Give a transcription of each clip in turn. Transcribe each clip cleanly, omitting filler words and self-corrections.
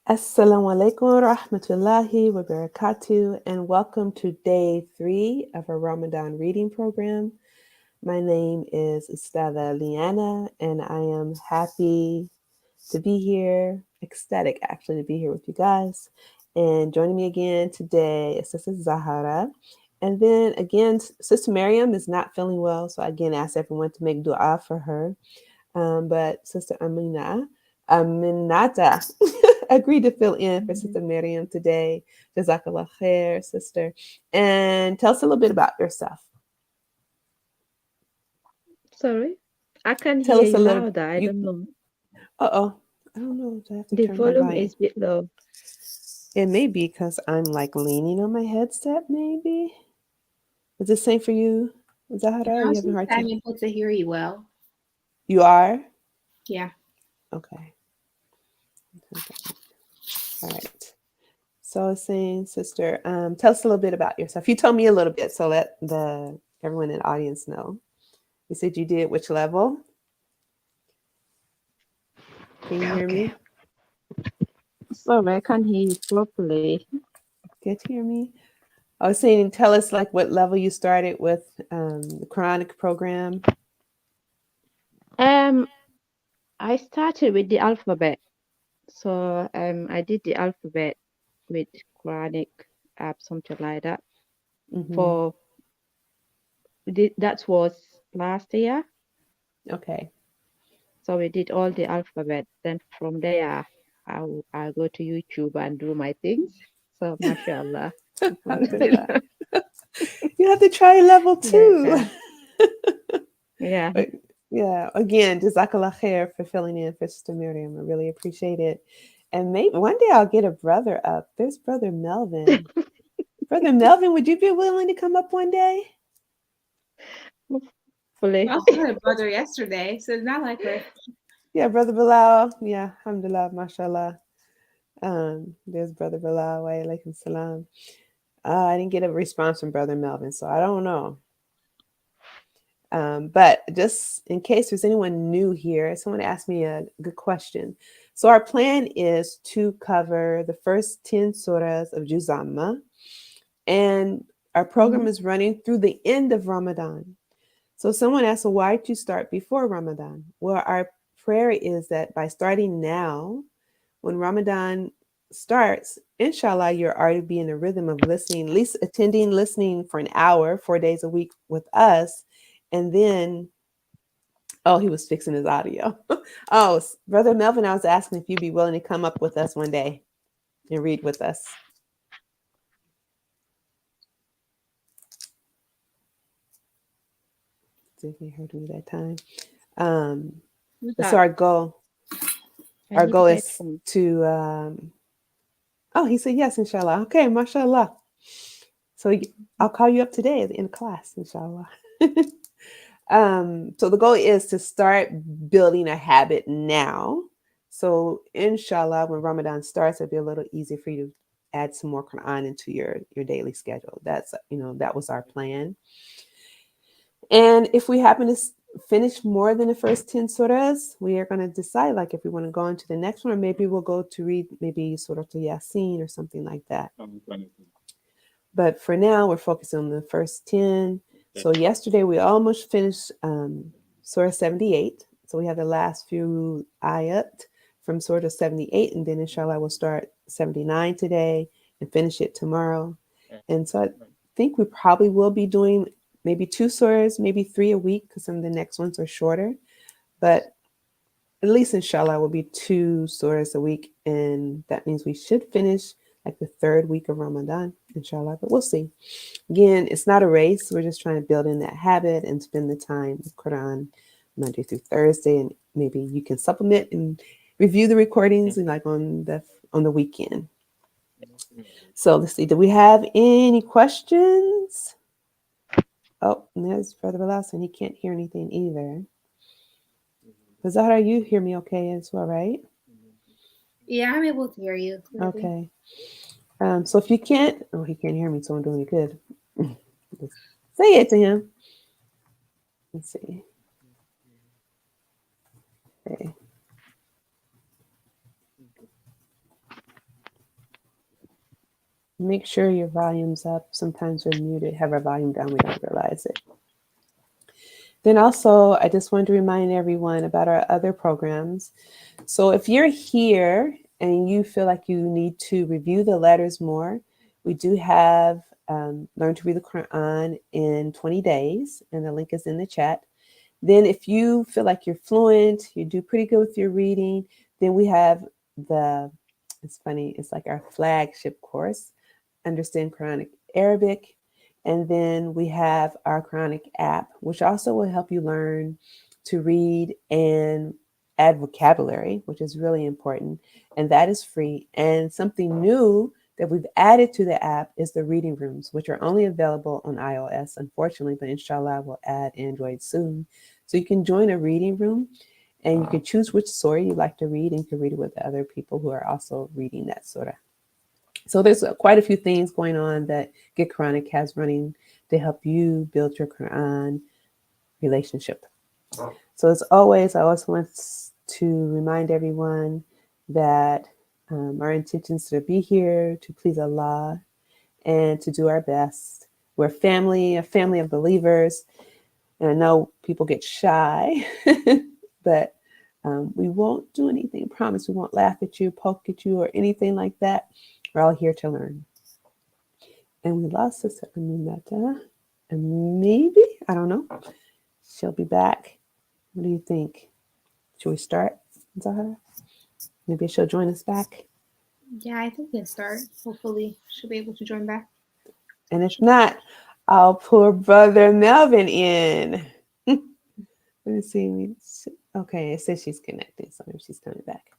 Assalamu alaikum wa rahmatullahi wa barakatuh, and welcome to day 3 of our Ramadan reading program. My name is Ustada Liana, and I am happy to be here, ecstatic actually to be here with you guys. And joining me again today is Sister Zahara. And then again, Sister Miriam is not feeling well, so I again ask everyone to make dua for her. But Sister Aminata, agreed to fill in for Sister Miriam today. Jazakallah khair, sister. And tell us a little bit about yourself. Sorry, I can Tell hear us a you little. louder. I You. don't know. Uh-oh. I don't know. Do I have to The turn my volume volume? is a bit low. It may be because I'm like leaning on my headset. Maybe. Is this same for you, Zahara? Are No, you it having a seems hard I'm time? able to hear you well. You are. Yeah. Okay. All right. So I was saying, sister, tell us a little bit about yourself. You told me a little bit, so let the everyone in the audience know. You said you did which level? Can you hear Okay. me? Sorry, I can't hear you properly. Get to hear me? I was saying, tell us like what level you started with the Quranic program. Um, I started with the alphabet. So I did the alphabet with Quranic app, something like that. Mm-hmm. For that was last year. Okay. So we did all the alphabet. Then from there, I'll go to YouTube and do my things. So mashallah. Alhamdulillah. You have to try level Yeah, 2. yeah. But yeah, again, Jazakallah khair for filling in for Sister Miriam. I really appreciate it. And maybe one day I'll get a brother up. There's Brother Melvin. Brother Melvin, would you be willing to come up one day? Hopefully. I also had a brother yesterday, so it's not like we're. Yeah, Brother Bilal. Yeah, alhamdulillah, mashallah. There's Brother Bilal. Wa alaikum salam. I didn't get a response from Brother Melvin, so I don't know. But just in case there's anyone new here, someone asked me a good question. So our plan is to cover the first 10 surahs of Juzamma, and our program Mhm. is running through the end of Ramadan. So someone asked, well, why did you start before Ramadan? Well, our prayer is that by starting now, when Ramadan starts, inshallah, you're already be in a rhythm of listening, at least attending, listening for an hour, 4 days a week with us. And then, oh, he was fixing his audio. Oh, Brother Melvin, I was asking if you'd be willing to come up with us one day and read with us. See if he heard me that time. Um, Who's but so that? I our need goal is headphones. to, oh, he said yes, inshallah. Okay, mashallah. So I'll call you up today in class, inshallah. So the goal is to start building a habit now. So inshallah, when Ramadan starts, it'll be a little easier for you to add some more Quran into your daily schedule. That's that was our plan. And if we happen to finish more than the first 10 surahs, we are going to decide like if we want to go on to the next one, or maybe we'll go to read maybe Surah to Yasin or something like that. But for now, we're focusing on the first 10. So yesterday we almost finished Surah 78. So we have the last few ayat from Surah 78, and then inshallah we'll start 79 today and finish it tomorrow. And so I think we probably will be doing maybe 2 surahs, maybe 3 a week, because some of the next ones are shorter. But at least inshallah will be 2 surahs a week, and that means we should finish like the third week of Ramadan, inshallah. But we'll see. Again, it's not a race. We're just trying to build in that habit and spend the time with Quran Monday through Thursday, and maybe you can supplement and review the recordings and like on the weekend. So let's see. Do we have any questions? Oh, and there's Brother Velasquez, and he can't hear anything either. But Zahra, you hear me okay as well, right? Yeah, I'm able to hear you clearly. Okay. So if you can't, oh, he can't hear me, so I'm doing it good. Just say it to him. Let's see. Okay. Make sure your volume's up. Sometimes we're muted, have our volume down, we don't realize it. Then also, I just wanted to remind everyone about our other programs. So if you're here and you feel like you need to review the letters more, we do have Learn to Read the Quran in 20 days, and the link is in the chat. Then if you feel like you're fluent, you do pretty good with your reading, then we have it's funny, it's like our flagship course, Understand Quranic Arabic. And then we have our Quranic app, which also will help you learn to read and add vocabulary, which is really important. And that is free. And something new that we've added to the app is the reading rooms, which are only available on iOS, unfortunately, but inshallah, we'll add Android soon. So you can join a reading room and you can choose which surah you like to read, and you can read it with other people who are also reading that surah. So there's quite a few things going on that Get Quranic has running to help you build your Quran relationship. So as always, I also want to remind everyone that our intentions to be here to please Allah and to do our best. We're a family of believers. And I know people get shy, but we won't do anything. Promise we won't laugh at you, poke at you, or anything like that. We're all here to learn. And we lost Sister Aminata. And maybe, I don't know, she'll be back. What do you think? Should we start, Zahara? Maybe she'll join us back. Yeah, I think we can start. Hopefully, she'll be able to join back. And if not, I'll pull Brother Melvin in. Let me see. Okay, it says she's connecting, so maybe she's coming back.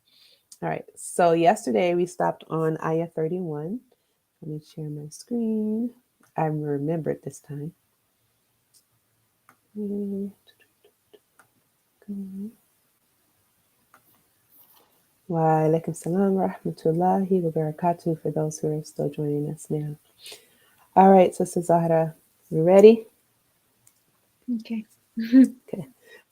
All right, so yesterday we stopped on Ayah 31. Let me share my screen. I remembered this time. Wa alaikum salam wa rahmatullahi wa barakatuh for those who are still joining us now. All right, Sister Zahra, you ready? Okay. Okay.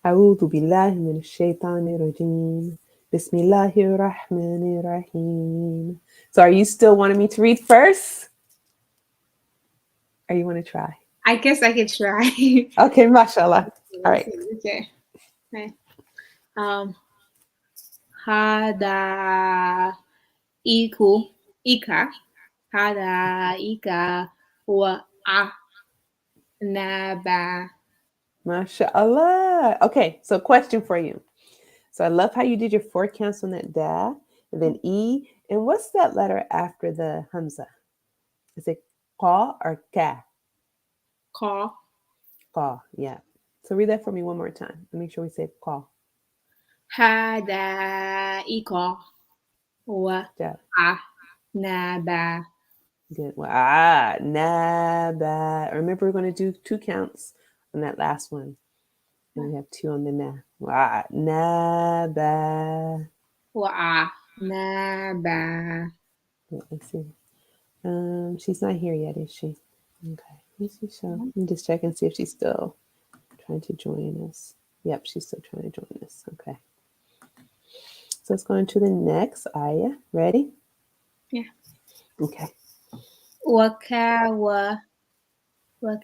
أعوذ بالله من الشيطان الرجيم. بسم الله الرحمن الرحيم. So are you still wanting me to read first? Or you want to try? I guess I could try. Okay, mashallah. All right. Okay. Hada ika hada ika wa naba. MashaAllah. Okay, so question for you. So I love how you did your 4 counts on that da, and then E. And what's that letter after the hamza? Is it qa or ka? Call. Qa, yeah. So read that for me one more time. And make sure we say qa. Hada ika wa Yeah. naba. Good. Well, naba. Remember, we're going to do 2 counts on that last one. And we have 2 on the na. Naba. Wa naba. Let's see. She's not here yet, is she? Okay. Let's see. So let me just check and see if she's still trying to join us. Yep, she's still trying to join us. Okay. So let's go into the next ayah. Ready? Yeah. Okay. Wakawa ba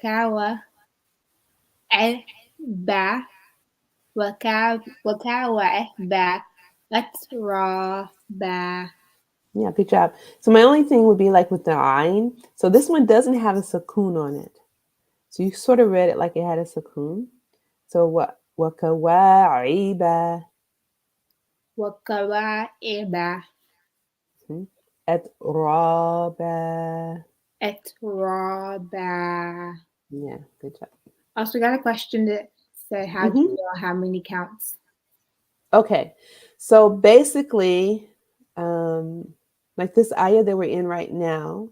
wakawa ba atraba. Yeah, good job. So my only thing would be like with the ayn. So this one doesn't have a sukoon on it. So you sort of read it like it had a sukoon. So what? Wakawa'iba. Wakawaiba Atraba. atraba. Yeah, good job. Also got a question that said, how do you know how many counts? Okay, so basically, like this ayah that we're in right now,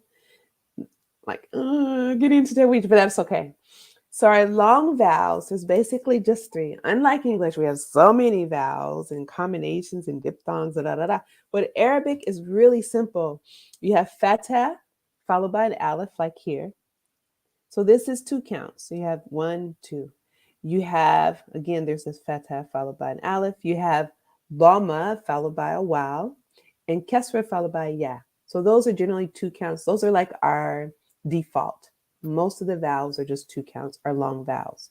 like getting into the weeds, but that's okay. So our long vowels, there's basically just 3. Unlike English, we have so many vowels and combinations and diphthongs, da da da da. But Arabic is really simple. You have fatha followed by an aleph, like here. So this is 2 counts. So you have 1, 2. You have, again, there's this fatha followed by an aleph. You have dhamma followed by a waw, and kesra followed by a ya. So those are generally 2 counts. Those are like our default. Most of the vowels are just 2 counts, are long vowels.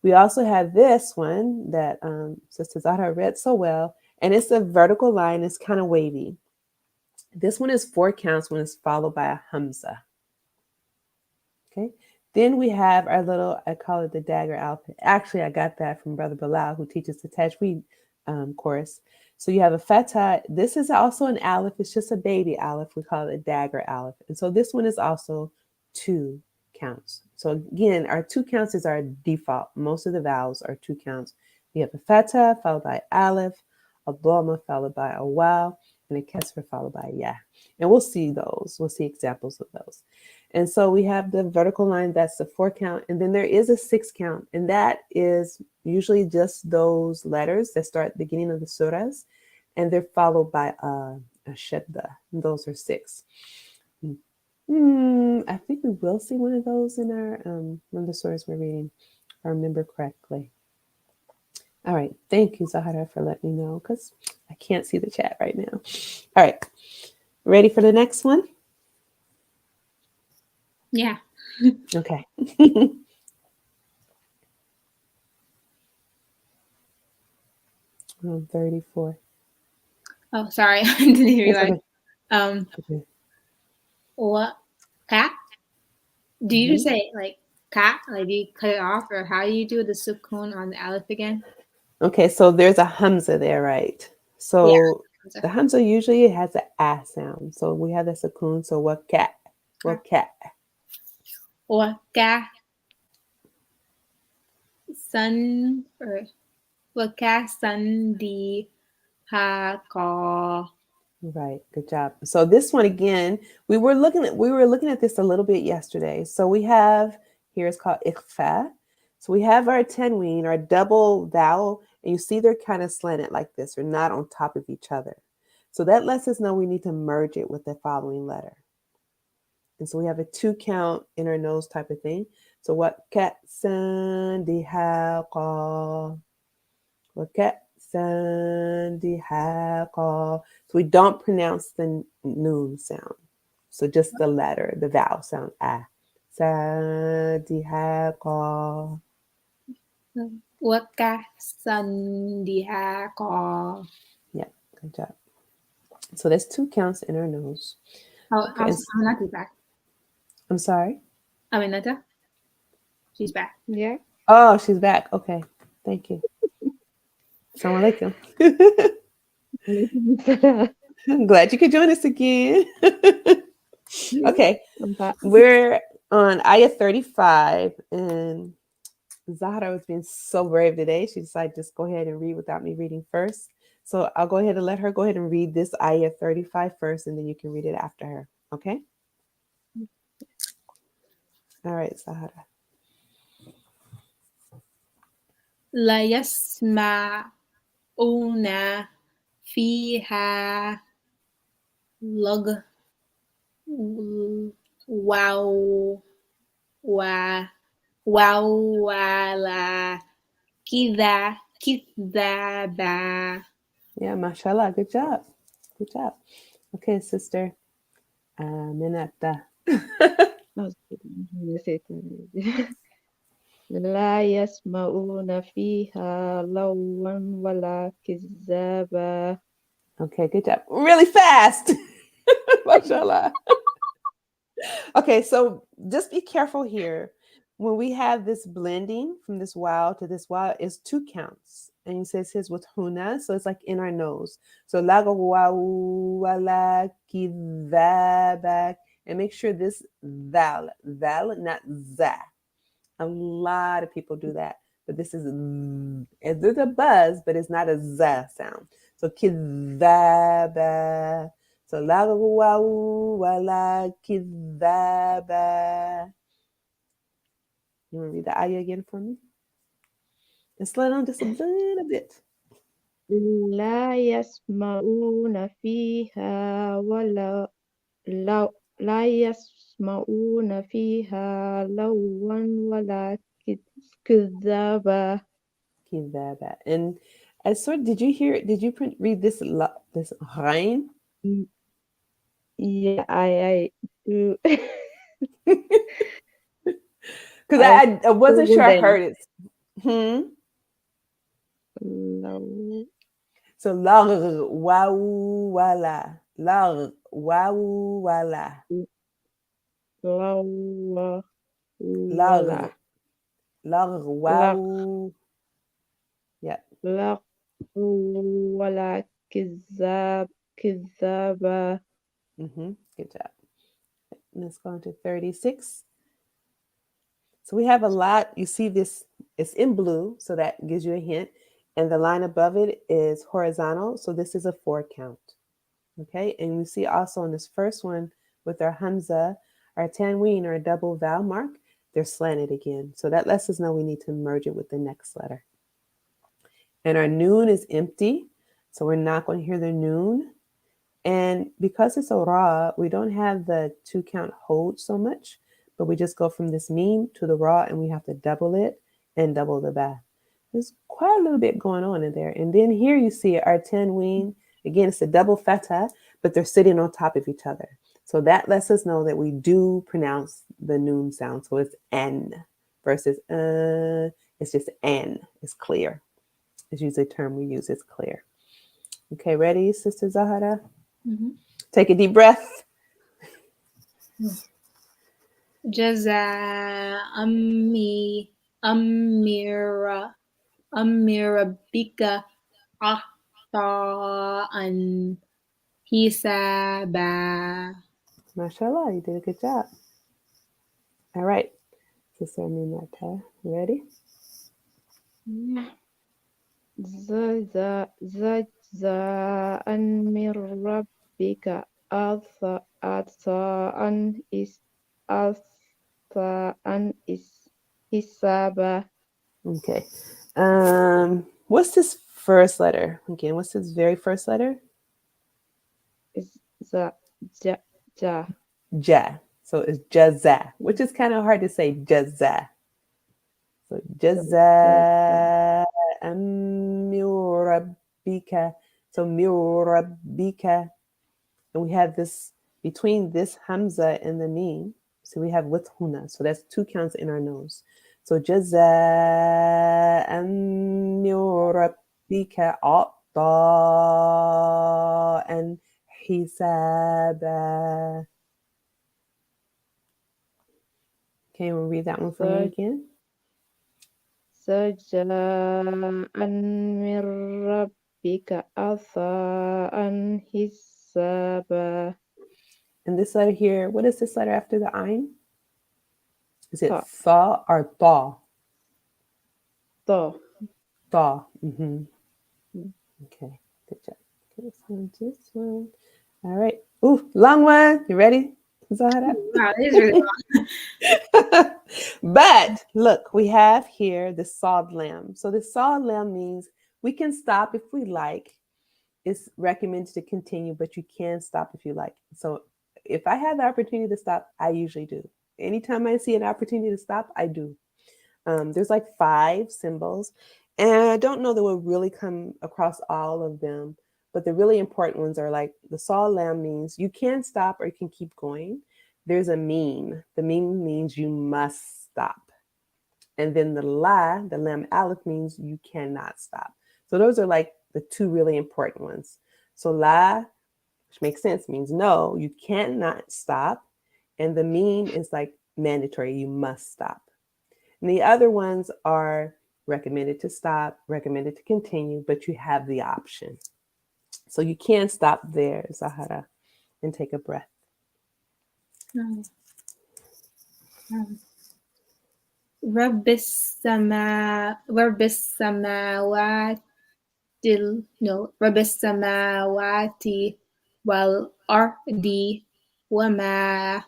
We also have this one that Sister Zahra read so well, and it's a vertical line. It's kind of wavy. This one is 4 counts when it's followed by a hamza. Okay. Then we have our little, I call it the dagger alphabet. Actually, I got that from Brother Bilal, who teaches the Tajweed course. So you have a fatah. This is also an aleph. It's just a baby aleph. We call it a dagger aleph. And so this one is also 2 counts. So again, our 2 counts is our default. Most of the vowels are 2 counts. We have a fatah followed by aleph, a dhamma followed by a waw, and a kasra followed by a ya. And we'll see those. We'll see examples of those. And so we have the vertical line, that's the 4 count. And then there is a 6 count. And that is usually just those letters that start at the beginning of the surahs. And they're followed by a shadda. And those are 6. I think we will see one of those in our one of the surahs we're reading, if I remember correctly. All right. Thank you, Zahara, for letting me know, because I can't see the chat right now. All right. Ready for the next one? Yeah. Okay. 34. Oh, sorry. I didn't It's realize. okay. Okay. What? Cat? Do you just say like cat? Like do you cut it off, or how do you do the sukun on the aleph again? Okay, so there's a hamza there, right? Yeah. So the hamza usually has an a sound. So we have the sukun. So what cat? What cat? Or cat sun or what cat sun di ha ka. Right. Good job. So this one again, we were looking at this a little bit yesterday. So we have here it's called ikhfa. So we have our tenween, our double vowel, and you see they're kind of slanted like this, or not on top of each other. So that lets us know we need to merge it with the following letter. And so we have a 2 count inner nose type of thing. So what cat sandihaqa. What cat sandihaqa. So we don't pronounce the noon sound. So just the letter, the vowel sound ah. Sandihaqa. What cat sun di ha ka. Yeah, good job. So there's 2 counts in our nose. Oh, Okay. I'm not back. I'm sorry. Aminata, she's back. Yeah. Oh, she's back. Okay. Thank you. Assalamu alaikum. I'm glad you could join us again. Okay. I'm back. We're on ayah 35, and Zahra was being so brave today. She decided to just go ahead and read without me reading first. So I'll go ahead and let her go ahead and read this ayah 35 first, and then you can read it after her. Okay? All right, Zahra. La yasma'una fiha log wow wa wow wala kidaba. Yeah, mashallah. Good job. Good job. Okay, sister. Minata. لا يسمعون فيها لغوا ولا كذابا. Okay, good job. Really fast. Mashallah. Okay, so just be careful here. When we have this blending from this wow to this wow, it's 2 counts. And you say it says with huna, so it's like in our nose. So laga wow wala kidhabak. And make sure this val, not za. A lot of people do that. But this is there's a buzz, but it's not a za sound. So kidhaba. So lagwa wala kidhaba. You want to read the ayah again for me? And slow down just a little bit. لا يسمعون فيها لا يسمعون فيها لغوا ولا كذابا. Kidhaba. And I sort did you read this this rain? Yeah, I do. Because I I wasn't Google sure I them. heard it. Hmm. Law, So lar wow wala lar wow wala law, lar wala, lar la, wow. Yeah. la, wala, kizab, kizaba. Good job. Let's go into 36. So we have a lot. You see this, it's in blue, so that gives you a hint. And the line above it is horizontal. So this is a 4 count. Okay. And you see also in this first one with our Hamza, our tanween or a double vowel mark, they're slanted again. So that lets us know we need to merge it with the next letter. And our noon is empty. So we're not going to hear the noon. And because it's a raw, we don't have the 2 count hold so much, but we just go from this mean to the raw and we have to double it and double the ba. There's quite a little bit going on in there. And then here you see our tanween. Again, it's a double feta, but they're sitting on top of each other. So that lets us know that we do pronounce the noon sound. So it's n versus it's just n. It's clear. It's usually a term we use. It's clear. Okay, ready, Sister Zahara? Mhm. Take a deep breath. Jaza amira amirabika ahta'an hisaba. Mashallah, you did a good job. All right, Sister Aminata, ready? Yeah. جزاء من ربك عطاء عطاء حسابا. Okay. What's this first letter? Again, what's this very first letter? ز ج ج Ja. So it's jaza, which is kind of hard to say jaza. So ج jaza murabbika. So murabbika. And we have this between this hamza and the meme. So we have with huna. So that's 2 counts in our nose. So jaza'an min rabbika and hisaba. Okay, we'll read that one for me again. جزاء من ربك عطاء حسابا. And this letter here, what is this letter after the ein? Is it طا tha or tha? طا. Tha. Okay, good job. Okay, let's go into this one. All right. Ooh, long one. You ready, Zahara? Wow, this is really But look, we have here the sawed lamb. So the sawed lamb means we can stop if we like. It's recommended to continue, but you can stop if you like. So if I have the opportunity to stop, I usually do. Anytime I see an opportunity to stop, I do. There's like 5 symbols, and I don't know that we'll really come across all of them, but the really important ones are like the saw lamb means you can stop or you can keep going. There's a meme. The meme means you must stop. And then the la, the lam aleph means you cannot stop. So those are like the 2 really important ones. So la, which makes sense, means no, you cannot stop. And the meme is like mandatory, you must stop. And the other ones are recommended to stop, recommended to continue, but you have the option. So you can stop there, Zahara, and take a breath. um, um, Rabbis samawati no Rabbis samawati wal ardi wama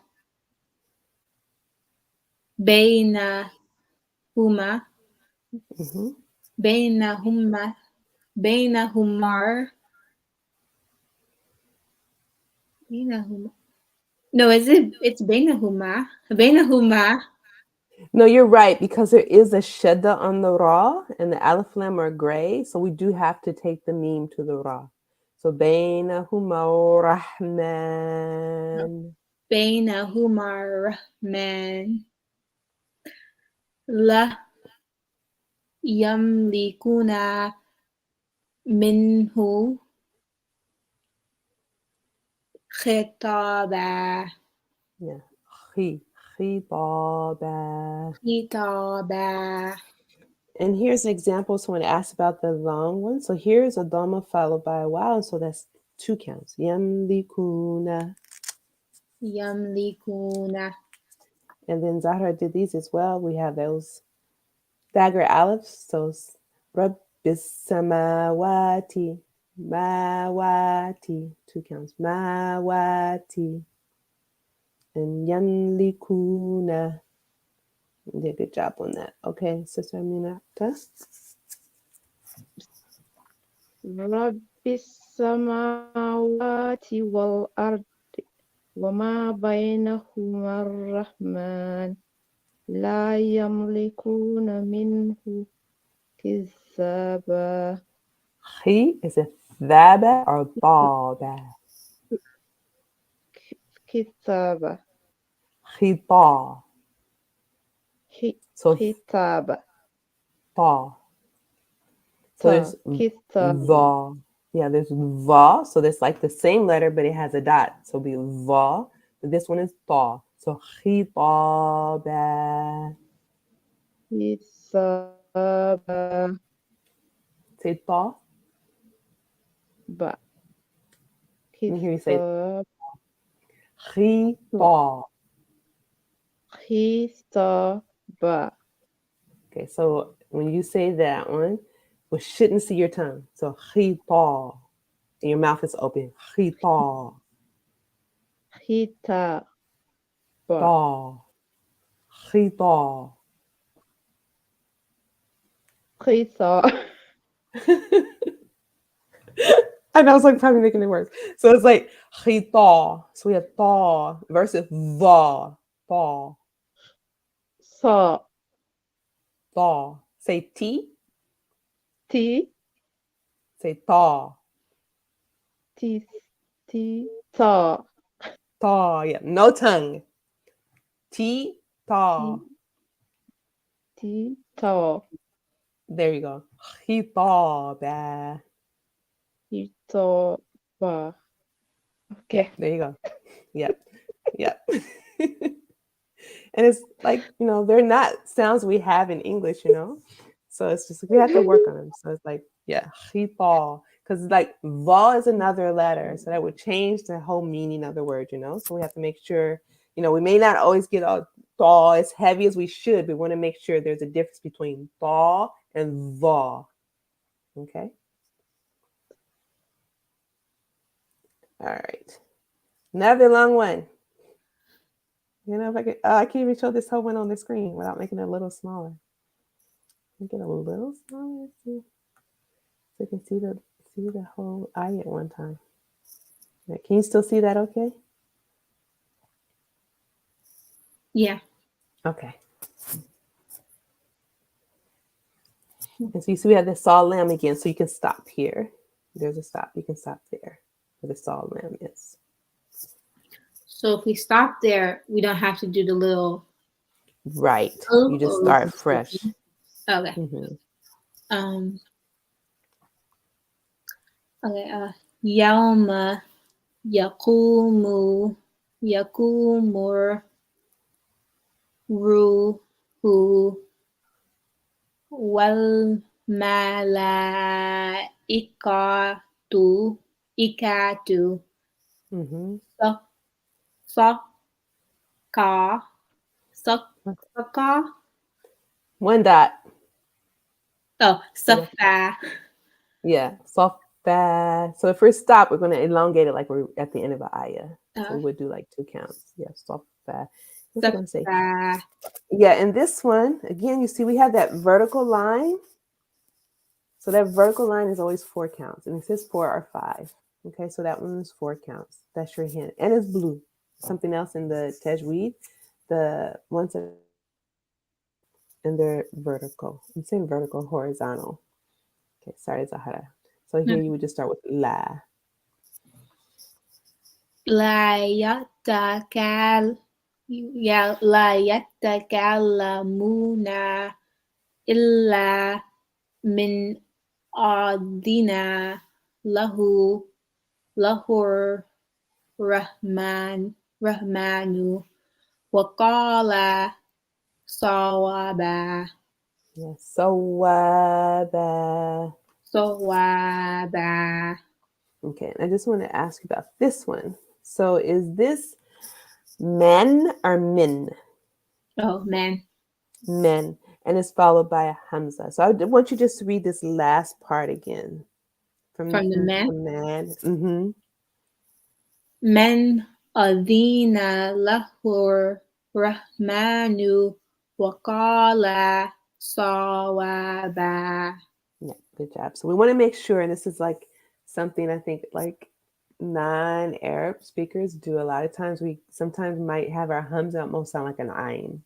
bainahuma Mm-hmm. bainahuma bainahumar bainahuma no is it's bainahuma. No, you're right, because there is a shadda on the ra and the alif lam are gray. So we do have to take the meme to the ra. So بينهما رحمن. بينهما الرحمن لا يملكون منه خطابا Yeah. خطابا. خطابا. And here's an example. Someone asked about the long one. So here's a dhamma followed by a vowel. So that's 2 counts. يملكون. يملكون. And then Zahra did these as well. We have those dagger alephs. So رب السماوات ماواتي. 2 counts. ماواتي. And يملكون. You did a good job on that. Okay, Sister Aminata. رب السماوات والأرض وما بينهما الرحمن لا يملكون منه كذابا. He is a thaba or baba. كتابة. Khita. So كتابة. ta. So there's كتابة. va. Yeah, there's va. So that's like the same letter, but it has a dot. So it'll be va. But this one is ta. So khitaba. كتابة. Say ta. با. Let me hear you say كتاب. khita. كتابة. Okay, so when you say that one, we shouldn't see your tongue. So khita. And your mouth is open. Khita. كتابة. Ta. Khita. كتاب. I know it's like probably making it worse. So it's like khita. So we have ta versus va. Ta. صا. Ta. Say T. تي. Say ta. تي. تي. تا. Ta. Yeah. No tongue. T. تي. Ta. تي. تا. There you go. Khita. كتابة. Yeah. Okay. There you go. Yep. Yep. And it's like, they're not sounds we have in English, So it's just like we have to work on them. So it's like, yeah, khita. Because like va is another letter. So that would change the whole meaning of the word. So we have to make sure, we may not always get all thaw as heavy as we should, but we want to make sure there's a difference between thaw and va. Okay. All right. Another long one. If I could, I can't even show this whole one on the screen without making it a little smaller. Make it a little smaller so you can see the whole eye at one time. Right, can you still see that? Okay. Yeah. Okay. And so you see we have the saw lamb again, so you can stop here. There's a stop. You can stop there where the saw lamb is. So if we stop there, we don't have to do the little. Right. You just Oh, start fresh. okay. Mm-hmm. Okay. Yawma yaqumu yaqumur ruhu wal malaikatu ikatu Mm-hmm. saka saka. One dot. Oh, So that's, safa. yeah. Soft fast. So if we're stopped, we're going to elongate it like we're at the end of an ayah. So we would do like 2 counts. Yeah. Soft fast. What's I going to say? Safa. Yeah. And this one, again, you see we have that vertical line. So that vertical line is always 4 counts. And it says 4 or 5. Okay. So that one is 4 counts. That's your hint. And it's blue. Something else in the tajweed. The ones that and they're vertical. I'm saying vertical, horizontal. Okay, sorry, Zahara. So here you would just start with la. لا يتكال لا يتكلمون إلا من أذن له له الرحمن وقال صوابا Yes. Sawaba. صوابا. Okay. I just want to ask you about this one. So is this men or min? Oh man, Men. And it's followed by a hamza. So I want you just to read this last part again. from the man. From man. Mm-hmm. من أذن له الرحمن وقال صوابا. Yeah, good job. So we want to make sure, and this is like something I think like non-Arab speakers do a lot of times. We sometimes might have our hums almost sound like an ayin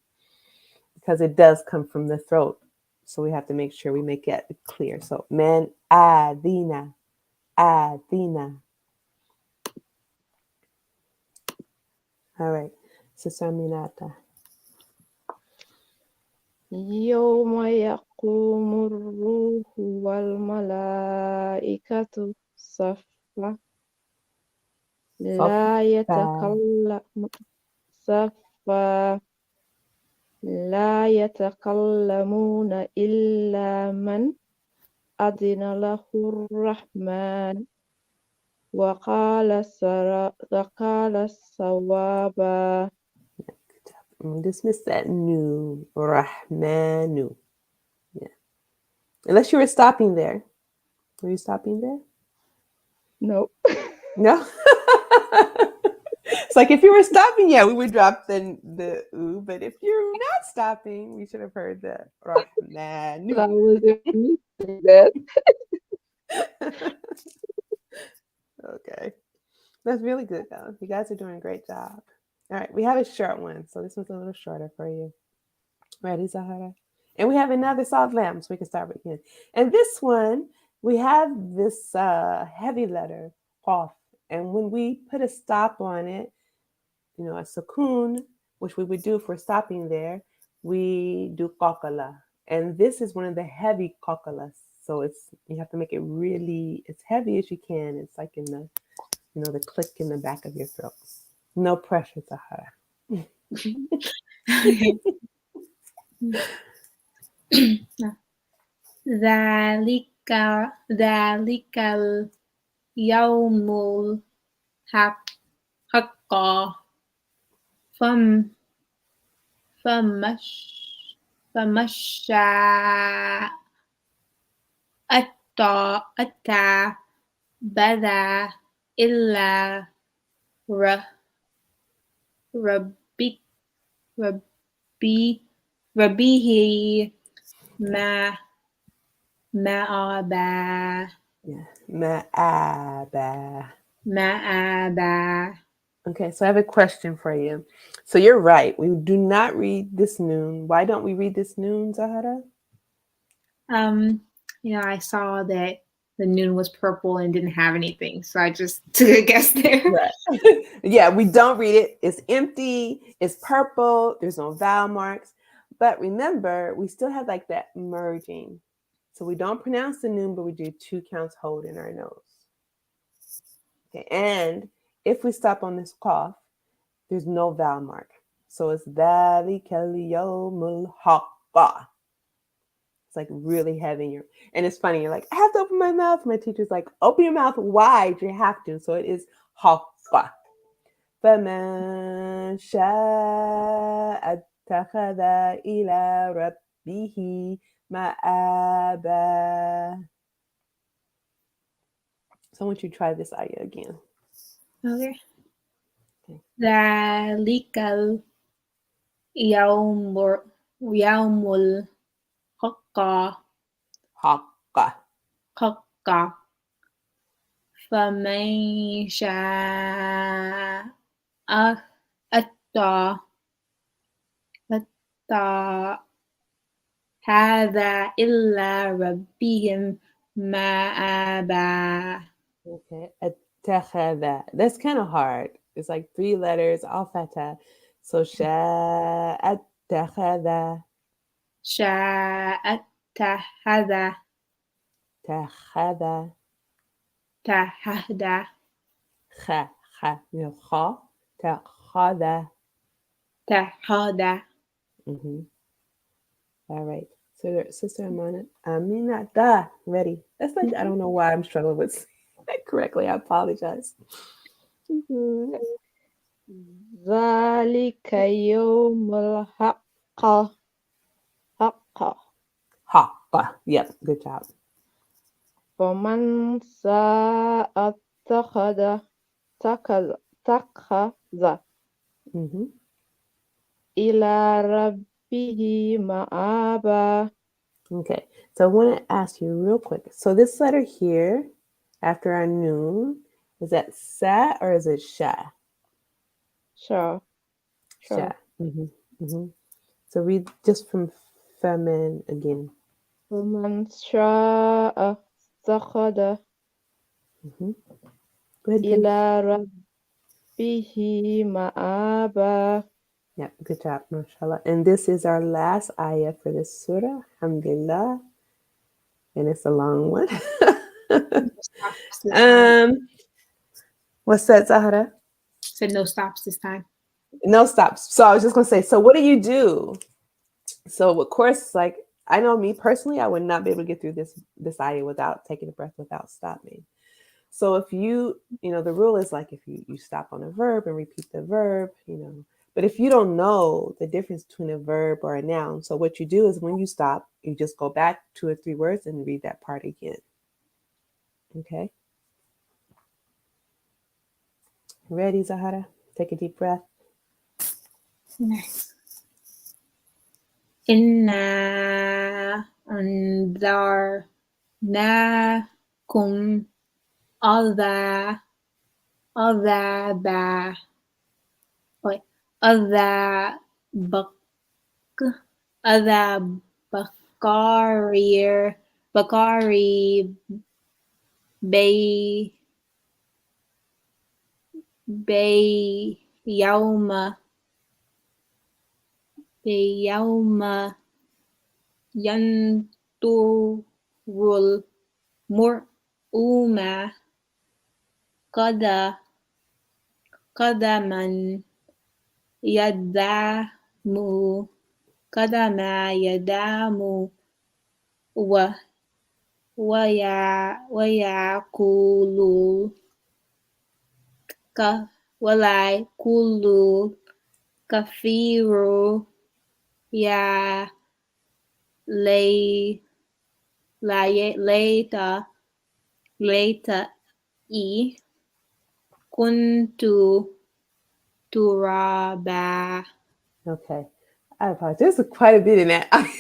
because it does come from the throat. So we have to make sure we make it clear. So man adina adina. All right. Sister Minata. يوم يقوم الروح والملائكة صفا لا Safa. يتكلم صفا لا يتكلمون إلا من أذن له الرحمن وقال صوابا. Dismiss that nu. Rahmanu. Yeah. Unless you were stopping there. Were you stopping there? No. No. It's like if you were stopping, yeah, we would drop the ooh. But if you're not stopping, we should have heard the rahmanu. I was missing that. Okay, that's really good though. You guys are doing a great job. All right, we have a short one, so this one's a little shorter for you. Ready, Zahara? And we have another soft lamb, so we can start again. And this one, we have this heavy letter, qaf. And when we put a stop on it, you know, a sukoon, which we would do if we're stopping there, we do qaqala. And this is one of the heavy qaqalas. So it's you have to make it really as heavy as you can. It's like in the the click in the back of your throat. No pressure, Sahara. ذلك ذلك اليوم الحق فم فمش فمشى أتى بدا إلا ر- ربي ربي ربيه ما مأبى Yeah. Ma'aba. مأبى. Okay, so I have a question for you. So you're right. We do not read this noon. Why don't we read this noon, Zahara? Um, I saw that the noon was purple and didn't have anything, so I just took a guess there. Right. Yeah, we don't read it. It's empty. It's purple. There's no vowel marks. But remember, we still have like that merging. So we don't pronounce the noon, but we do 2 counts hold in our nose. Okay, and if we stop on this cough, there's no vowel mark. So it's dhalikal yawmul haqqa. It's like really heavy. And it's funny. You're like, I have to open my mouth. My teacher's like, open your mouth wide. You have to. So it is haqqa. فَمَنْ شَاءَ اتَّخَذَ إِلَى رَبِّهِ مَآبًا. So I want you to try this ayah again. Okay. Okay. ذلك يوم الحق Haqqa. حق فمن شاء أتى هذا إلا ربهم مآبا. Okay. اتَّخَذَ. That's kind of hard. It's like 3 letters, all fatah. So sha'attakhadha, شاء takhadha, تهدى kha, kha, kha, takhadha. تهدى. Mm-hmm. All right. So, Sister Aminata, ready. That's like, I don't know why I'm struggling with saying that correctly. I apologize. ذلك يوم الحق حق Ha. Yep. Good job. فمن شاء اتخذ Mm-hmm. إلى ربه مآبا. Okay. So I want to ask you real quick. So this letter here, after our noon, is that sa or is it sha? Sure, Sha. sure. Mm-hmm. Mm-hmm. So read just from femin again. فمن شاء اتخذ Mm-hmm. Good, good. إلى ربه مآبا. Yep, good job, mashallah. And this is our last ayah for this surah, alhamdulillah. And it's a long one. No stops this time. What's that, Zahra? Said no stops this time. No stops. So I was just gonna say, so what do you do? So of course, like I know me personally, I would not be able to get through this ayah without taking a breath, without stopping. So if the rule is like if you stop on a verb and repeat the verb, but if you don't know the difference between a verb or a noun, so what you do is when you stop, you just go back 2 or 3 words and read that part again. Okay. Ready, Zahara? Take a deep breath. Nice. إنا أنذرناكم عذابا wait عذاب عذاب بقريب بي بيوم بيوم ينظر المرء قدما يدام قدما يدام و ويأكل ويأكل كثير يا لي ليت ليتني كنت ترابا. Okay. I apologize. There's quite a bit in that I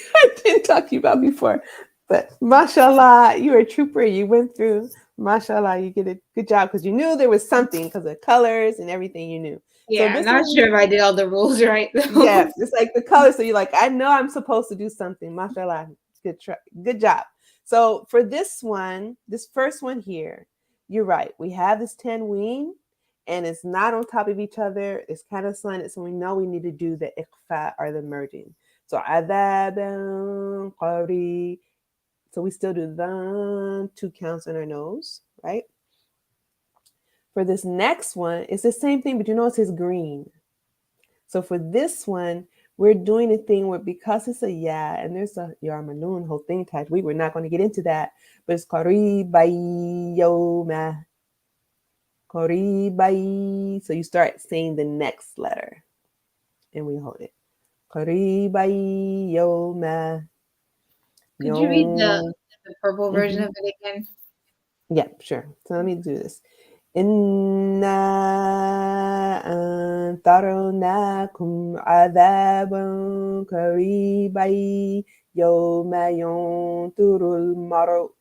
didn't talk to you about before. But mashallah, you're a trooper. You went through. Mashallah, you did a good job because you knew there was something because of colors and everything you knew. So Yeah, I'm this not one, sure if I did all the rules right though. yeah, it's like the colors. So you're like, I know I'm supposed to do something. Mashallah, good job. So for this one, this first one here, you're right. We have this tanween, and it's not on top of each other. It's kind of slanted, so we know we need to do the ikhfa or the merging. So adhaban qari. So we still do the 2 counts in our nose, right? For this next one, it's the same thing, but you notice it's green. So for this one, we're doing a thing where because it's a yeah, and there's a yarmaloon whole thing attached. We're not going to get into that, but it's qaribai yoma. Qaribai. So you start saying the next letter, and we hold it. Qaribai yoma. Could you read Yom. the purple version Mm-hmm. of it again? Yeah, sure. So let me do this. إنا أنذرناكم عذابا قريبا يوم ينظر المرء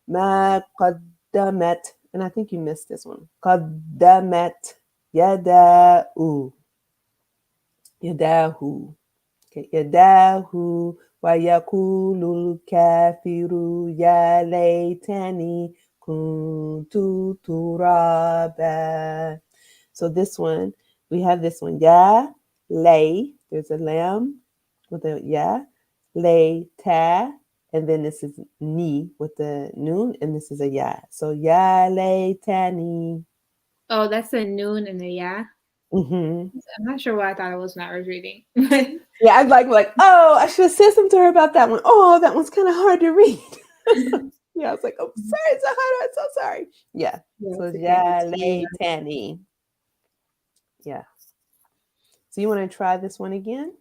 ما قدمت, and I think you missed this one. قدمت يداه يداه. Okay, يداه ويقول الكافر يا ليتني كنت ترابا. So this one, we have this one. Ya, lay. There's a lamb with a ya. Lay, ta. And then this is ni with the noon. And this is a ya. So ya, lay, ta, ni. Oh, that's a noon and a yeah. Mm-hmm. I'm not sure why I thought it was when I was reading. Yeah, I'd like, oh, I should have said something to her about that one. Oh, that one's kind of hard to read. Yeah, I was like, I'm sorry, it's so hard. I'm so sorry. Yeah. Yeah, So it's it's okay. ya, lay, tani. Yeah. So you want to try this one again?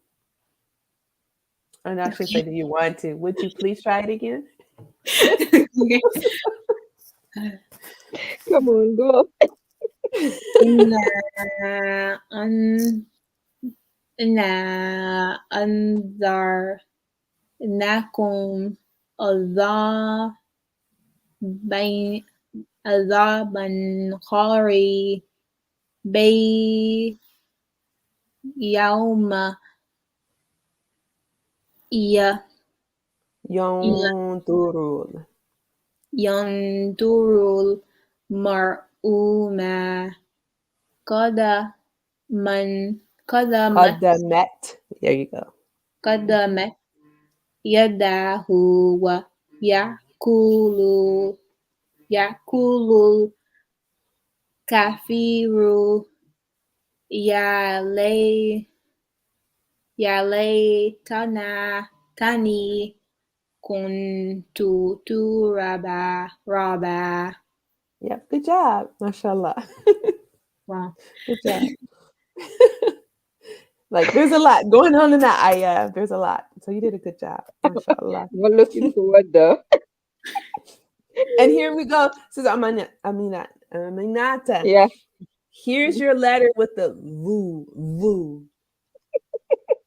And I should say, do you want to? Would you please try it again? Okay. Come on, go. Inna an inna anzar nakum Allah bain azaban qari bay yawma iya Yon turul. yandurul mar'uma qada man qadamat Qadamat. There you go. qadamat yadahu wa yakulu yakulul kafiru ya lay ya laytana tani kuntu raba. Yep. Good job. MashaAllah. Wow. Good job. Like there's a lot going on in that ayah. There's a lot. So you did a good job. MashaAllah. I'm looking forward though. And here we go. This is Aminata. Yeah. Here's your letter with the vu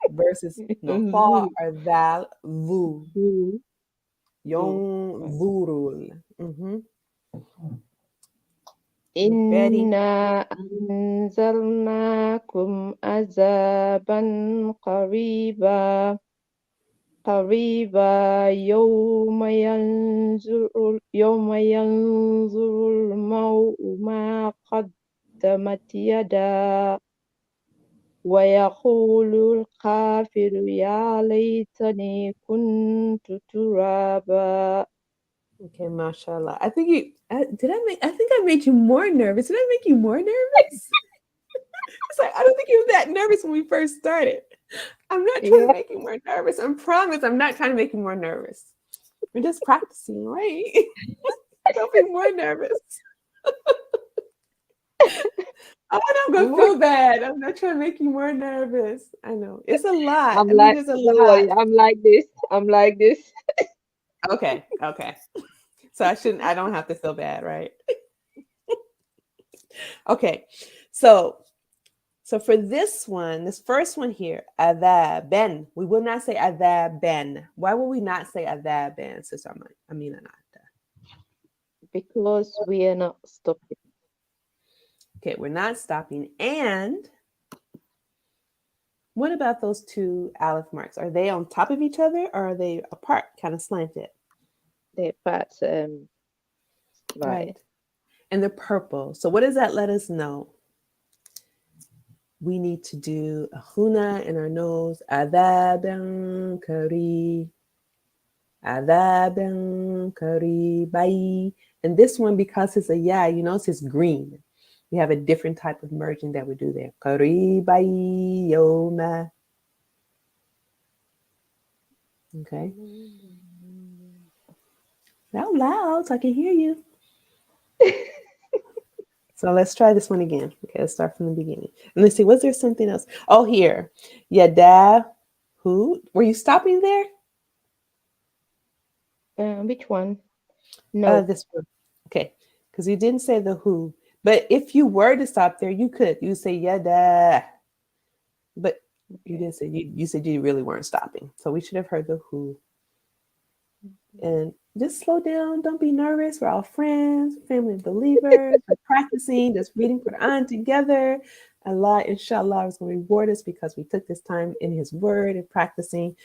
versus no fa or val vu. Yon vurul. Ready? Inna anzalnakum azaban qariba yawma yanzurul maw'u ma qaddamat yada wa yaqulul kafiru ya laytani kuntu turaba. Okay, mashallah. I think I think I made you more nervous. Did I make you more nervous? It's like, I don't think you were that nervous when we first started. I'm not trying to make you more nervous. I promise I'm not trying to make you more nervous. We're just practicing, right? Don't be more nervous. I'm not gonna feel bad. I'm not trying to make you more nervous. I know. It's a lot. I'm I mean, like, there's a don't lot. worry, I'm like this. I'm like this. Okay. So I don't have to feel bad, right? Okay. So for this first one here, adhaban, we will not say adhaban. Why will we not say adhaban, Sister Aminata? Because we are not stopping. Okay, we're not stopping. And what about those two aleph marks? Are they on top of each other or are they apart, kind of slanted? They're parts Right. And they're purple. So what does that let us know? We need to do a huna in our nose. Adhaban kari. Adhaban kari bai. And this one, because it's a ya, you notice it's green. We have a different type of merging that we do there. Kari bai yoma. Okay. Out loud so I can hear you. So let's try this one again. Okay, let's start from the beginning. And let's see, was there something else? Oh, here. Yada who? Were you stopping there? Which one? No. This one. Okay. Because you didn't say the who. But if you were to stop there, you could. You say yada. But you didn't say you said you really weren't stopping. So we should have heard the who. And just slow down. Don't be nervous. We're all friends, family of believers. We're practicing, just reading Quran together. Allah, inshallah, is going to reward us because we took this time in His Word and practicing.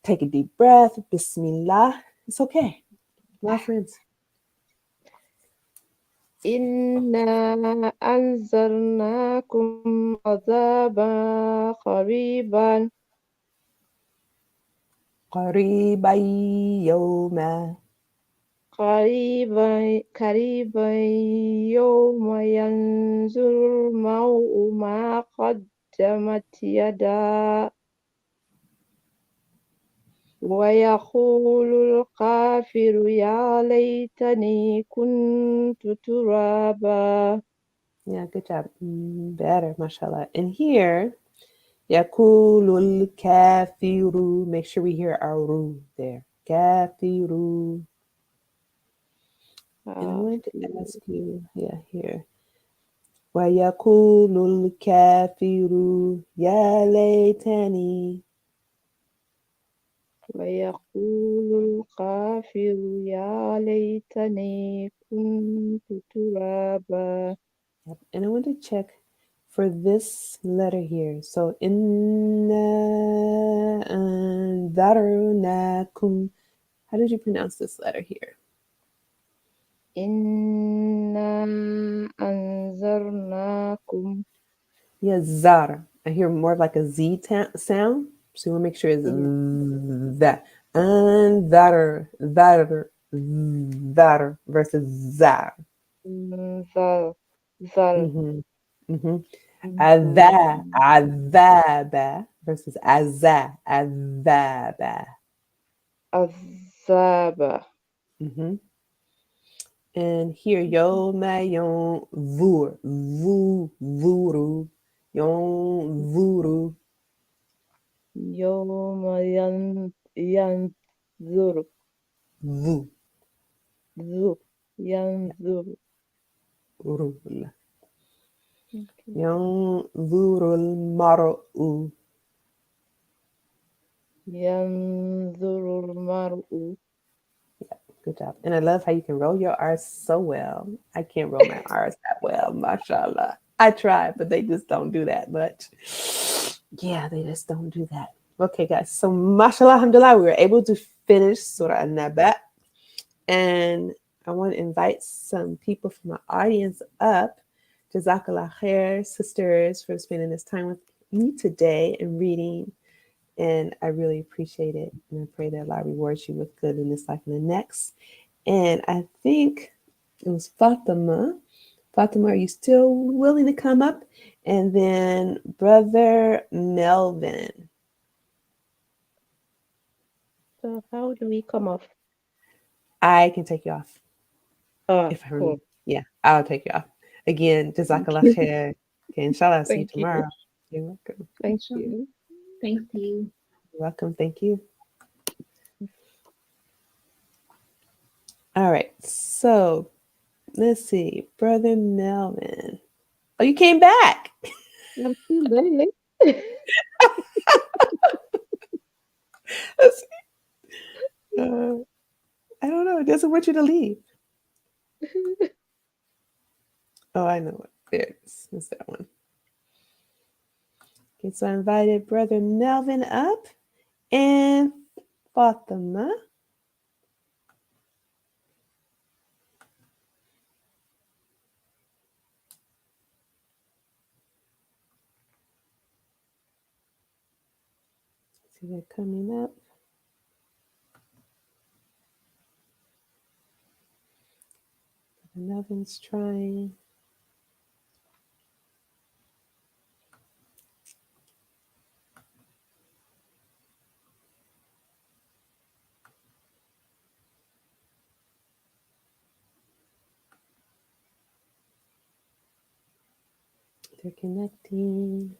Take a deep breath. Bismillah. It's okay. We're all friends. إنا أنذرناكم عذابا قريبا قريبا يوما. قريبا يوم ينظر المرء ما قدمت يداه ويقول الكافر يا ليتني كنت ترابا. Yeah, good job. Better, mashallah. And here, yakulul kafiru. Make sure we hear our ru there. Kafiru. And I wanted to ask you, yeah, here. ويقول الكافر يا ليتني. ويقول الكافر يا ليتني كنت ترابا. Yep. And I want to check for this letter here. So inna anzarnakum. How did you pronounce this letter here? إنا أنذرناكم. Yeah, zar. I hear more of like a Z sound. So you want to make sure it's Yeah. that. Anzar, that versus zar. Zal. Zal. Mm-hmm. Mm-hmm. Adha, Anzarnakum. adhaba versus adhaba. Azaba. Mm-hmm. And here, yoma yon vuru, yon vuru, يوم ينظر vu, ذو ينظر. uru, Okay. yon vurul maru. ينظر المرء. Good job. And I love how you can roll your R's so well. I can't roll my R's that well, mashallah. I try, but they just don't do that much. Yeah, they just don't do that. Okay, guys. So, mashallah, alhamdulillah, we were able to finish Surah An-Naba. And I want to invite some people from the audience up. Jazakallah khair, sisters, for spending this time with me today and reading. And I really appreciate it. And I pray that Allah rewards you with good in this life and the next. And I think it was Fatima. Fatima, are you still willing to come up? And then Brother Melvin. So how do we come off? I can take you off. Oh, If I remember. cool. Yeah, I'll take you off. Again, Jazakallah khair. Okay, inshallah, I'll see you Thank you. tomorrow. You're welcome. Thank you. Thank you. You're welcome. Thank you. All right. So let's see. Brother Melvin. Oh, you came back. I'm still there. Let's see. I don't know. It doesn't want you to leave. Oh, I know it. There it is. It's that one. Okay, so I invited Brother Melvin up and Fatima. See, they're coming up. Melvin's trying. They're connecting.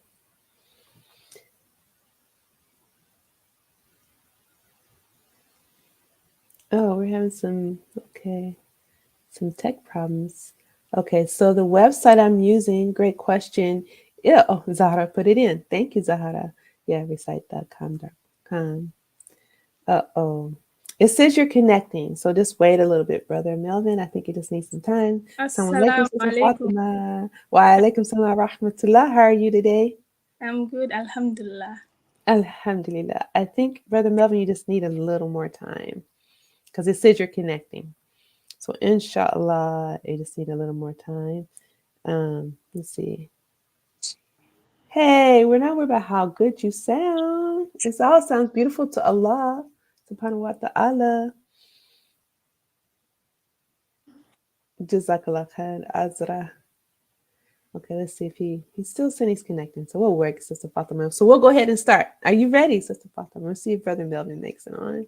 Oh, we're having some tech problems. Okay, so the website I'm using, great question. Yeah, oh, Zahara put it in. Thank you, Zahara. Yeah, recite.com. Uh-oh. It says you're connecting, so just wait a little bit, Brother Melvin. I think you just need some time. Assalamu alaikum, Assalamu Sister alaikum. Fatima. Wa alaikum salam wa rahmatullah. How are you today? I'm good, Alhamdulillah. Alhamdulillah. I think, Brother Melvin, you just need a little more time because it says you're connecting. So inshallah, I just need a little more time. Let's see. Hey, we're not worried about how good you sound. It all sounds beautiful to Allah subhanahu wa ta'ala. Jazakallah khair, Azra. Okay, let's see if he still saying he's connecting. So we'll work, Sister Fatima. So we'll go ahead and start. Are you ready, Sister Fatima? Let's see if Brother Melvin makes it on.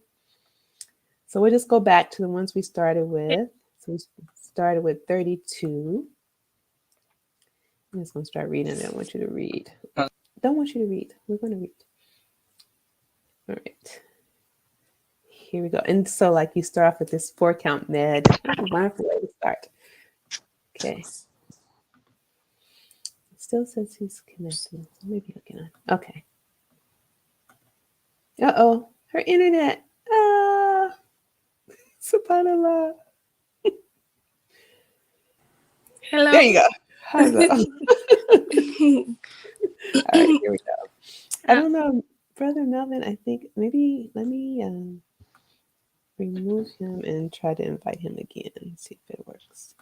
So we'll just go back to the ones we started with. So we started with 32. I'm just going to start reading. I don't want you to read. Don't want you to read. We're going to read. All right. Here we go. And so, like, you start off with this 4-count med. Ooh, wonderful way to start. Okay. It still says he's connecting. Maybe he'll get on. Okay. Uh-oh. Her internet. Ah. Subhanallah. Hello. There you go. Hello. All right, here we go. I don't know, Brother Melvin. I think maybe let me remove him and try to invite him again. See if it works.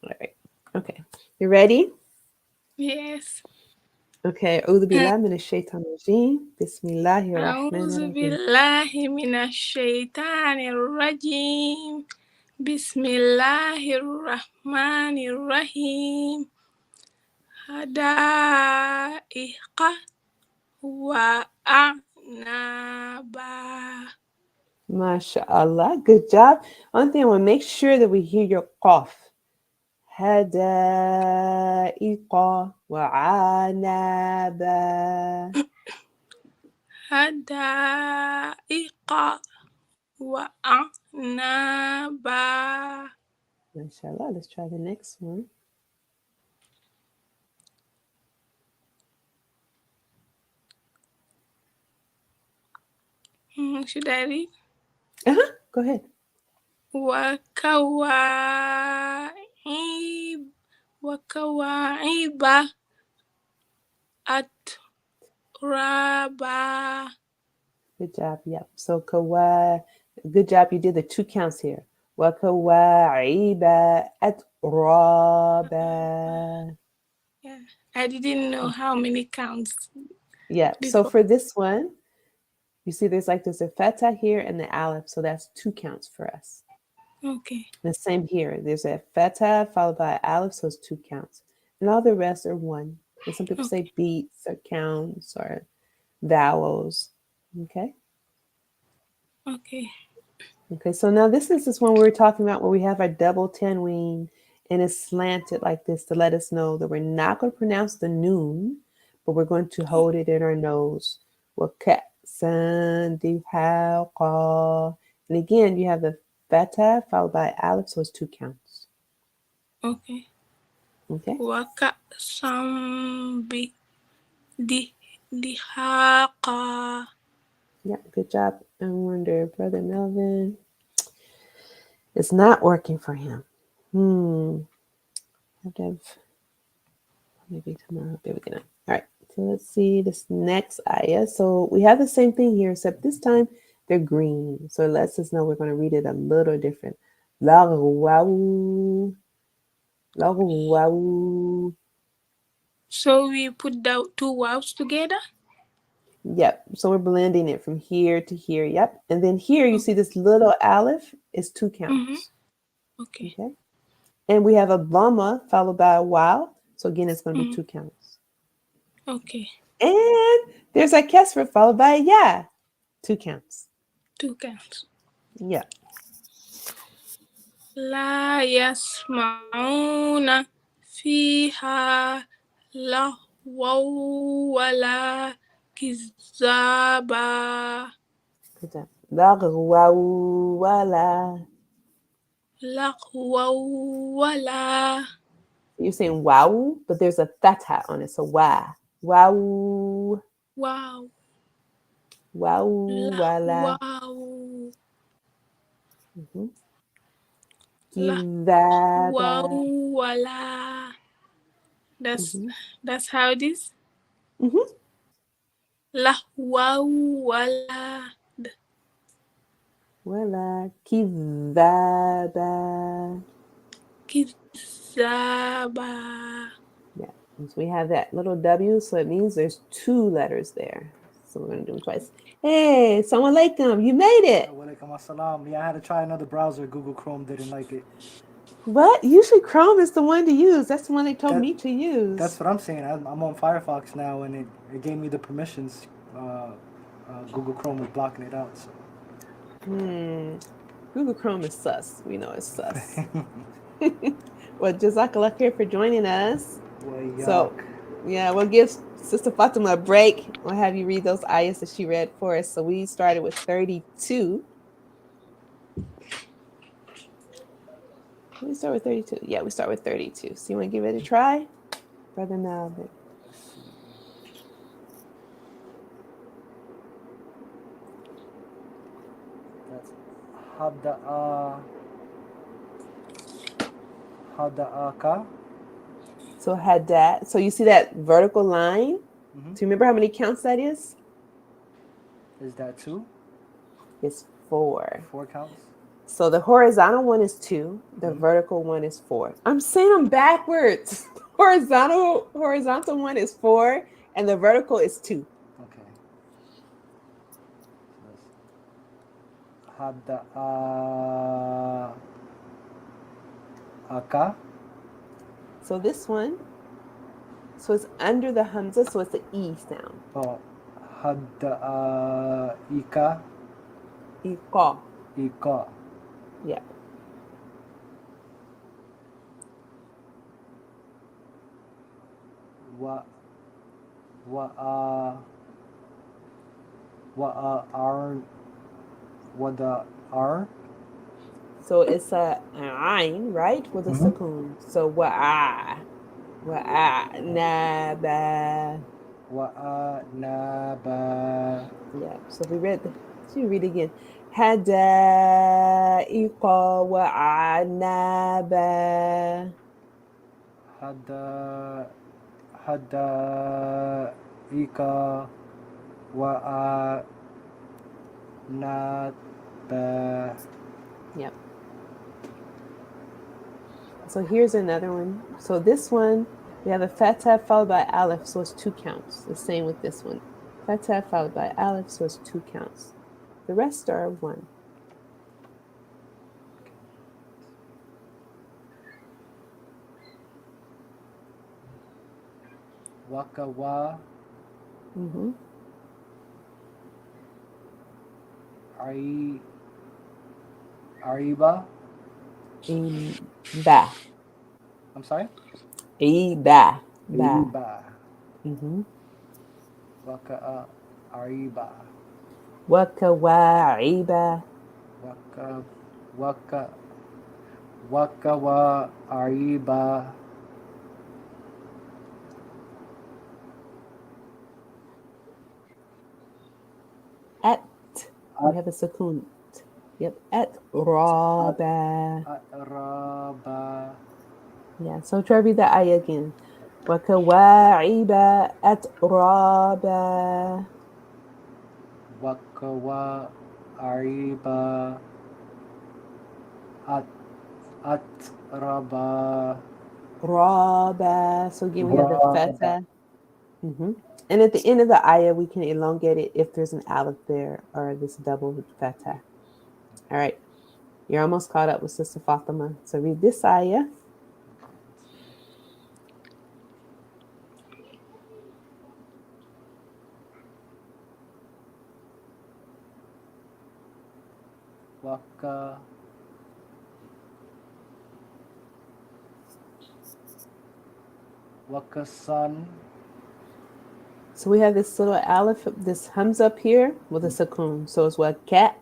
All right. Okay. You ready? Yes. Okay. أعوذ بالله من الشيطان الرجيم. بسم الله الرحمن أعوذ الرحيم. بالله من الشيطان الرجيم. بسم الله الرحمن الرحيم. حدائق وأعنابا. MashaAllah. Good job. One thing I want to make sure that we hear your cough. حدائق وعنابا. حدائق وأعنابا. MashaAllah. Let's try the next one. Should I read? Go ahead. وكواعب أترابا. Good job. Yep. So kawa. Good job. You did the 2 counts here. وكواعب أترابا. Yeah, I didn't know how many counts Yeah. So before. for this one, you see there's a feta here and the aleph. So that's 2 counts for us. Okay. The same here. There's a feta followed by aleph, so it's 2 counts. And all the rest are 1. And some people say beats or counts or vowels. Okay. Okay. Okay, so now this is this one we were talking about where we have our double tanween and it's slanted like this to let us know that we're not going to pronounce the noon, but we're going to hold it in our nose. And again, you have the feta followed by aleph, so it's 2 counts. Okay. Okay. وكأسا دهاقا. Yeah, good job. I wonder, Brother Melvin, it's not working for him. Have to have maybe tomorrow. There we go. All right. So let's see this next ayah. So we have the same thing here, except this time they're green. So it lets us know we're going to read it a little different. Lagwaw. Lagwaw. So we put the 2 wows together. Yep. So we're blending it from here to here. Yep. And then here you see this little aleph is 2 counts. Okay. Okay. And we have a dhamma followed by a wow. So again, it's going to be 2 counts. Okay. And there's a kesra followed by a ya. 2 counts. 2 counts. Yeah. لا يسمعون فيها لغوا ولا كذابا. Good job. لغوا ولا. لغوا ولا. You're saying wow, but there's a fatha on it. So wa. Wow. Wow. Wow wala. Wow. Mm-hmm. Wow Kizaba. wala. That's Mm-hmm. that's how it is. Mm-hmm. La wow wala. Wala. Kizaba. Kizaba. Yeah. And so we have that little W, so it means there's two letters there. So we're going to do them twice. Hey, Assalamu alaikum. You made it. Walaikum assalam. Yeah, I had to try another browser. Google Chrome didn't like it. What? Usually Chrome is the one to use. That's the one they told That, me to use. that's what I'm saying. I'm on Firefox now, and it gave me the permissions. Google Chrome was blocking it out. So. Google Chrome is sus. We know it's sus. Well, Jazakallah khair for joining us. So, yeah, we'll give Sister Fatima a break. We'll have you read those ayahs that she read for us. So we started with 32. We start with 32. Yeah, we start with 32. So you want to give it a try? Brother Malvin. That's Hada'aka. So had that. So you see that vertical line? Mm-hmm. Do you remember how many counts that is? Is that 2? It's 4. 4 counts? So the horizontal one is 2. The vertical one is 4. I'm saying them backwards. Horizontal one is 4, and the vertical is 2. Okay. Hada'aka. So this one, so it's under the hamza, so it's the E sound. Oh, Hada'ika. Iqa. Ika. Yeah. R. So it's a ayn, right, with a sukoon. So wa'a naba. Naba. Yeah. So we read. Should we read again? Hadaiqa wa'a naba. Hada'ika naba. Yep. So here's another one. So this one, we have a fatha followed by aleph, so it's 2 counts. The same with this one. Fatha followed by aleph, so it's 2 counts. The rest are 1. Wakawa. Ariba. Ba. I'm sorry? Ba. Ariba. Waka'a Ariba. Wakawa'iba. Wakawa Ariba. At. We have a sukoon. Yep. At raba. Raba. Yeah. So try to read the ayah again. Wakawa'iba at raba. Wakawa Ariba. At Raba. Raba. So again, we have the fatha. And at the end of the ayah, we can elongate it if there's an aleph there or this double fatha. All right. You're almost caught up with Sister Fatima. So read this ayah. Wakasan. So we have this little aleph, this hums up here with a sukoon. So it's wakat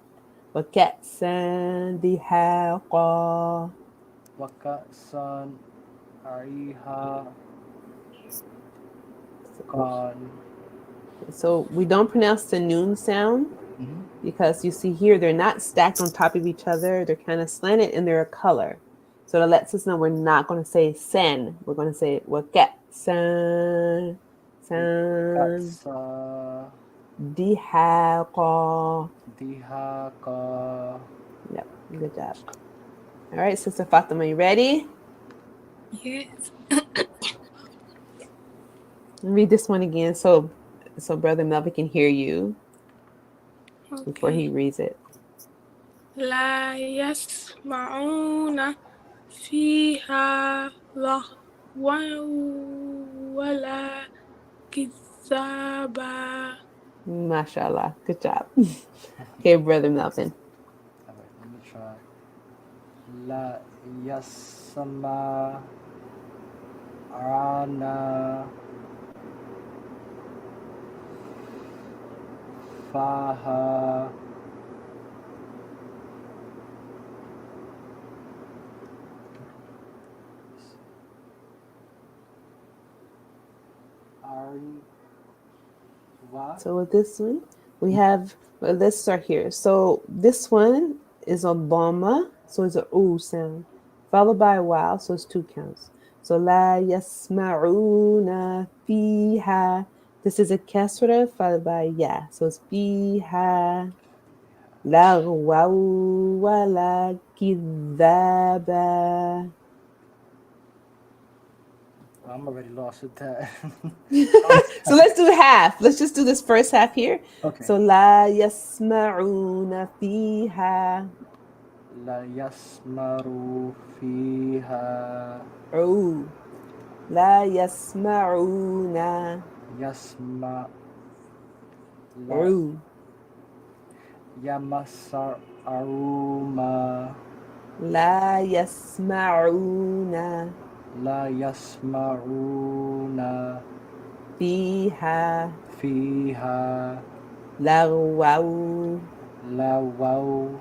sandihaqa. Wakasan Ariha. Kan. So we don't pronounce the noon sound because you see here they're not stacked on top of each other. They're kind of slanted and they're a color. So that lets us know we're not going to say sen. We're going to say wakat san. Dihaqa. Intihaka. Yep, good job. All right, Sister Fatima, you ready? Yes. Read this one again so Brother Melvin can hear you before he Okay. reads it. لا يسمعون فيها لغوا ولا كذابا. Mashallah. Good job. Okay, Brother Melvin. Alright, let me try. La yasma arana faha ari wa. So with this one, we have, well, let's start here. So this one is a dhamma, so it's a oo sound, followed by a wow, so it's 2 counts. So la yasma'una fiha. This is a kasra followed by ya, so it's fiha lagwa wala kidhaba. I'm already lost with that. So let's do half. Let's just do this first half here. Okay. So la yasma'una fiha. La yasmaru fiha Oh, la yasma'una. yasma la Oh, yamasar aruma la yasma'una la yasmaruna fiha fiha lagwaw lawaw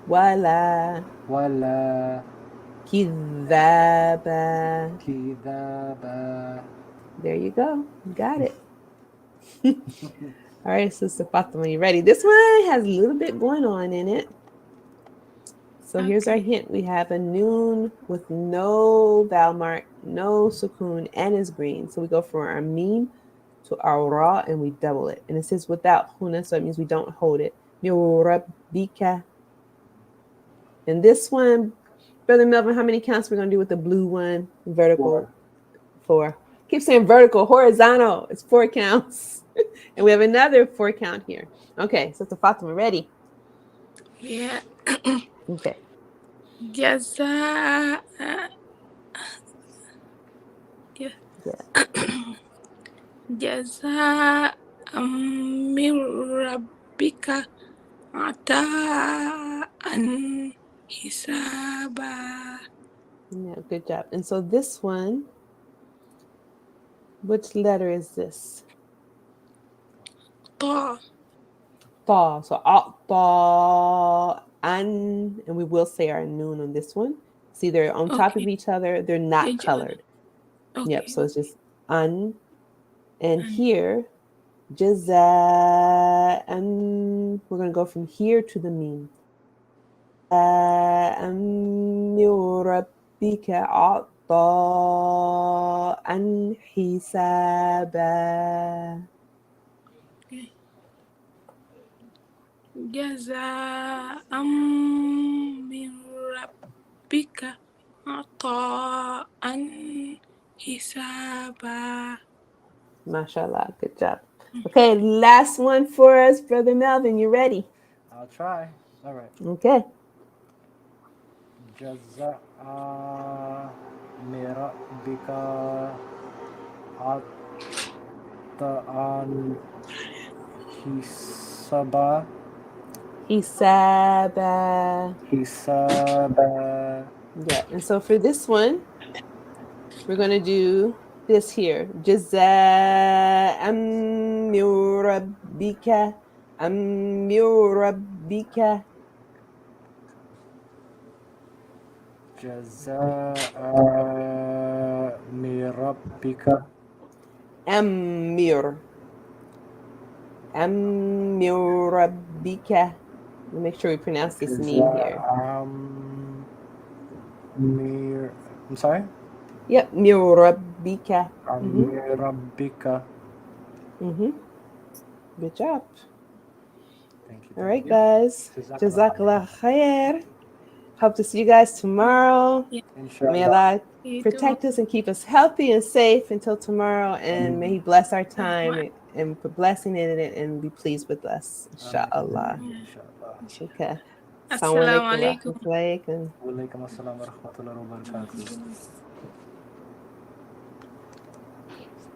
wala wala kidhaba. kidaba. There you go. You got it. All right, Sister Fatima, you ready? This one has a little bit going on in it. So here's our Okay. hint. We have a noon with no vowel mark, no sukoon, and is green. So we go from our meme to our ra and we double it. And it says without huna, so it means we don't hold it. Bika. And this one, Brother Melvin, how many counts we're going to do with the blue one? Vertical, 4. Keep saying vertical, horizontal. It's 4 counts. And we have another 4 count here. Okay, so it's a Fatima. Ready? Yeah. Okay. جزاء. Yeah. جزاء من ربك عطاء حسابا. Yeah, good job. And so this one, which letter is this? طا. Thaw. So thaw and we will say our noon on this one. See, they're on top of Okay. each other. They're not colored. Yep. Okay. So it's just an. And And here, and we're gonna go from here to the meme. ربك عطاء حسابا. جزاء من ربك عطاء حسابا. Mashallah, good job. Okay, last one for us, Brother Melvin. You ready? I'll try. All right. Okay. Jaza'a mirabbika ata'an hisaba Hisaba. hisaba. Yeah, and so for this one, we're going to do this here. Jaza'am mirabbika. Mirabbika. Jaza'a mirabbika Amir. Mirabbika. Make sure we pronounce this meme here. Jaza'am mir. I'm sorry. Yep, mirabbika. Mirabbika. Mm-hmm. Good job. Thank you. All Thank right, you. guys. Jazakallah Jazakallah khair. Hope to see you guys tomorrow. Yeah. May Inshallah. Allah You too. protect us and keep us healthy and safe until tomorrow. And may He bless our time and for blessing it and be pleased with us. Inshallah. Inshallah. Okay. Assalamu Assalamu alaikum wa alaikum. rahmatullahi. Walaikum assalam wa rahmatullahi wa barakatuh.